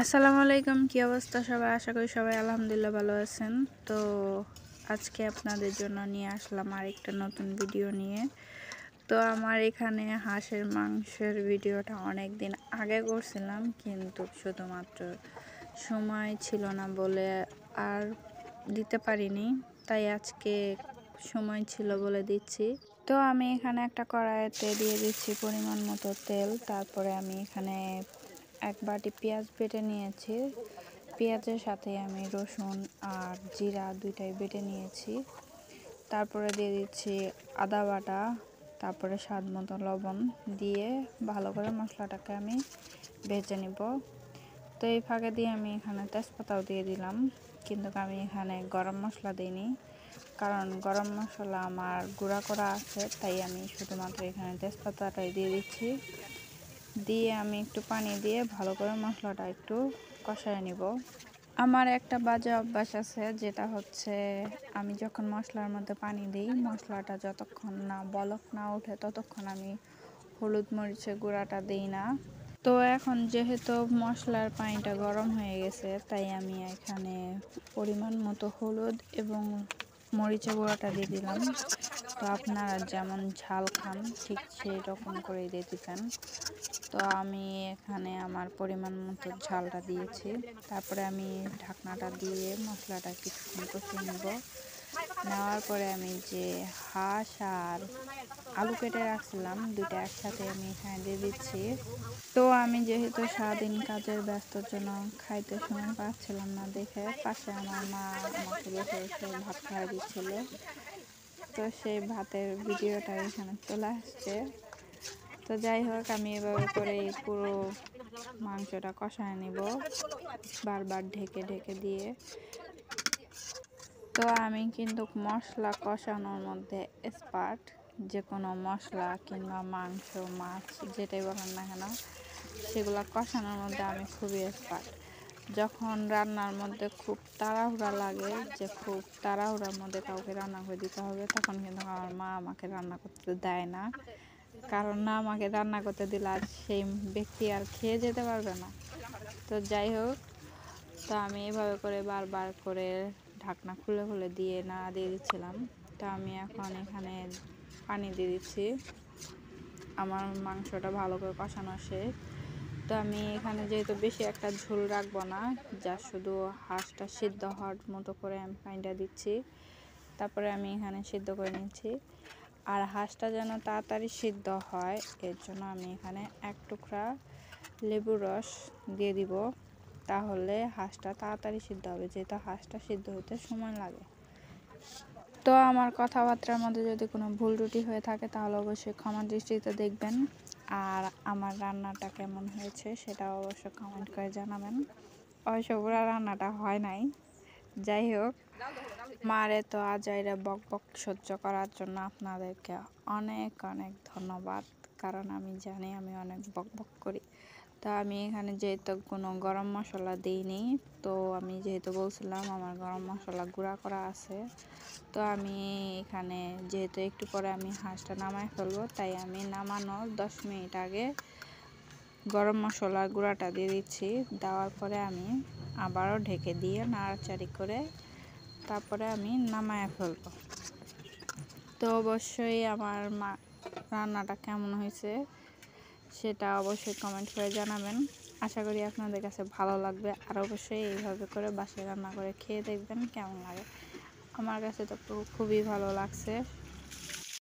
আসসালামু আলাইকুম, কি অবস্থা সবাই? আশা করি সবাই আলহামদুলিল্লাহ ভালো আছেন। তো আজকে আপনাদের জন্য নিয়ে আসলাম আরেকটা নতুন ভিডিও নিয়ে। তো আমার এখানে হাঁসের মাংসের ভিডিওটা অনেক দিন আগে করছিলাম, কিন্তু শুধুমাত্র সময় ছিল না বলে আর দিতে পারিনি, তাই আজকে সময় ছিল বলে দিচ্ছি। তো আমি এখানে একটা কড়াইতে দিয়ে দিচ্ছি পরিমাণ মতো তেল। তারপরে আমি এখানে এক বাটি পেঁয়াজ বেটে নিয়েছি। পেঁয়াজের সাথে আমি রসুন আর জিরা দুইটাই বেটে নিয়েছি। তারপরে দিয়ে দিচ্ছি আদা বাটা, তারপরে স্বাদ মতো লবণ দিয়ে ভালো করে মশলাটাকে আমি ভেজে নিব। তো এই ফাঁকে দিয়ে আমি এখানে তেজপাতাও দিয়ে দিলাম, কিন্তু আমি এখানে গরম মশলা দিইনি, কারণ গরম মশলা আমার গুঁড়া করা আছে, তাই আমি শুধুমাত্র এখানে তেজপাতাটাই দিয়ে দিচ্ছি। দিয়ে আমি একটু পানি দিয়ে ভালো করে মশলাটা একটু কষায় নিব। আমার একটা বাজে অভ্যাস আছে, যেটা হচ্ছে আমি যখন মশলার মধ্যে পানি দিই, মশলাটা যতক্ষণ না বলক না ওঠে ততক্ষণ আমি হলুদ মরিচের গুঁড়াটা দিই না। তো এখন যেহেতু মশলার পানিটা গরম হয়ে গেছে, তাই আমি এখানে পরিমাণ মতো হলুদ এবং মরিচের গুঁড়াটা দিয়ে দিলাম। তো আপনারা যেমন ঝাল খান ঠিক সেই রকম করে দিয়ে দিবেন। তো আমি এখানে আমার পরিমাণ মতো ঝালটা দিয়েছি। তারপরে আমি ঢাকনাটা দিয়ে মশলাটা কিছুক্ষণ কষিয়ে নেব। নেওয়ার পরে আমি যে হাঁস আর আলু কেটে রাখছিলাম, দুইটা একসাথে আমি এখানে দিয়ে দিচ্ছি। তো আমি যেহেতু সারাদিন কাজের ব্যস্তর জন্য খাইতে সময় পাচ্ছিলাম না দেখে, পাশে আমার মা আমাকে বসে বসে ভাত খাওয়া দিচ্ছিল। তো সেই ভাতের ভিডিওটা এখানে চলে আসছে। তো যাই হোক, আমি এভাবে করে পুরো মাংসটা কষায় নিব, বারবার ঢেকে ঢেকে দিয়ে। তো আমি কিন্তু মশলা কষানোর মধ্যে এক্সপার্ট। যে কোনো মশলা কিংবা মাংস, মাছ যেটাই বলেন না কেন, সেগুলো কষানোর মধ্যে আমি খুবই এক্সপার্ট। যখন রান্নার মধ্যে খুব তাড়াহুড়া লাগে, যে খুব তাড়াহুড়ার মধ্যে কাউকে রান্না করে দিতে হবে, তখন কিন্তু আমার মা আমাকে রান্না করতে দেয় না। কারণ না, আমাকে রান্না করতে দিলে আর সেই ব্যক্তি আর খেয়ে যেতে পারবে না। তো যাই হোক, তো আমি এভাবে করে বারবার করে ঢাকনা খুলে খুলে দিয়ে নাড়া দিয়ে দিচ্ছিলাম। তো আমি এখন এখানে পানি দিয়ে দিচ্ছি। আমার মাংসটা ভালো করে কষানো শেষ। তো আমি এখানে যেহেতু বেশি একটা ঝোল রাখবো না, যা শুধু হাঁসটা সিদ্ধ হওয়ার মতো করে আমি পানিটা দিচ্ছি। তারপরে আমি এখানে সিদ্ধ করে নিচ্ছি। আর হাঁসটা যেন তাড়াতাড়ি সিদ্ধ হয়, এর জন্য আমি এখানে এক টুকরা লেবুর রস দিয়ে দিব। তাহলে হাঁসটা তাড়াতাড়ি সিদ্ধ হবে, যেহেতু হাঁসটা সিদ্ধ হতে সময় লাগে। তো আমার কথাবার্তার মধ্যে যদি কোনো ভুল ত্রুটি হয়ে থাকে, তাহলে অবশ্যই ক্ষমা দৃষ্টিতে দেখবেন। আর আমার রান্নাটা কেমন হয়েছে সেটা অবশ্যই কমেন্ট করে জানাবেন। অবশ্য পুরো রান্নাটা হয় নাই। যাই হোক, মারে তো আজাইরা বক বক সহ্য করার জন্য আপনাদেরকে অনেক অনেক ধন্যবাদ, কারণ আমি জানি আমি অনেক বক বক করি। তো আমি এখানে যেহেতু কোনো গরম মশলা দিইনি, তো আমি যেহেতু বলছিলাম আমার গরম মশলা গুঁড়া করা আছে, তো আমি এখানে যেহেতু একটু পরে আমি হাঁসটা নামাই ফেলবো, তাই আমি নামানোর 10 মিনিট আগে গরম মশলার গুঁড়াটা দিয়ে দিচ্ছি। দেওয়ার পরে আমি আবারও ঢেকে দিয়ে নাড়াচাড়ি করে তারপরে আমি নামায় ফেলবো। তো অবশ্যই আমার রান্নাটা কেমন হয়েছে সেটা অবশ্যই কমেন্ট করে জানাবেন। আশা করি আপনাদের কাছে ভালো লাগবে। আর অবশ্যই এইভাবে করে বাসায় রান্না করে খেয়ে দেখবেন কেমন লাগে। আমার কাছে তো খুবই ভালো লাগছে।